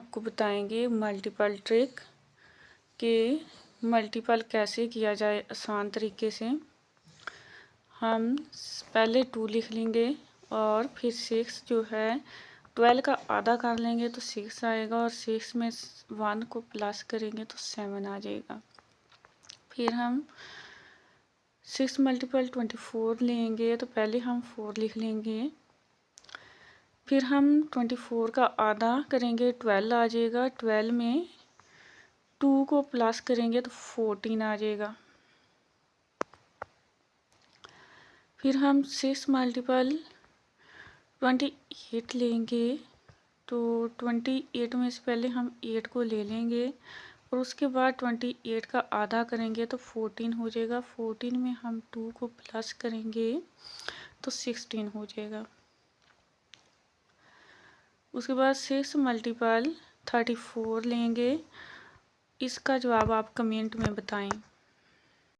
आपको बताएंगे multiple trick कि मल्टीपल कैसे किया जाए आसान तरीके से। हम पहले 2 लिख लेंगे और फिर 6 जो है 12 का आधा कर लेंगे तो 6 आएगा और 6 में 1 को प्लस करेंगे तो 7 आ जाएगा। फिर हम 6 मल्टीपल 24 लेंगे तो पहले हम 4 लिख लेंगे, फिर हम 24 का आधा करेंगे 12 आ जाएगा, 12 में 2 को प्लस करेंगे तो 14 आ जाएगा। फिर हम 6 मल्टीपल 28 लेंगे तो 28 में से पहले हम 8 को ले लेंगे और उसके बाद 28 का आधा करेंगे तो 14 हो जाएगा। 14 में हम 2 को प्लस करेंगे तो 16 हो जाएगा। उसके बाद 6 मल्टीपल 34 लेंगे। इसका जवाब आप कमेंट में बताएं।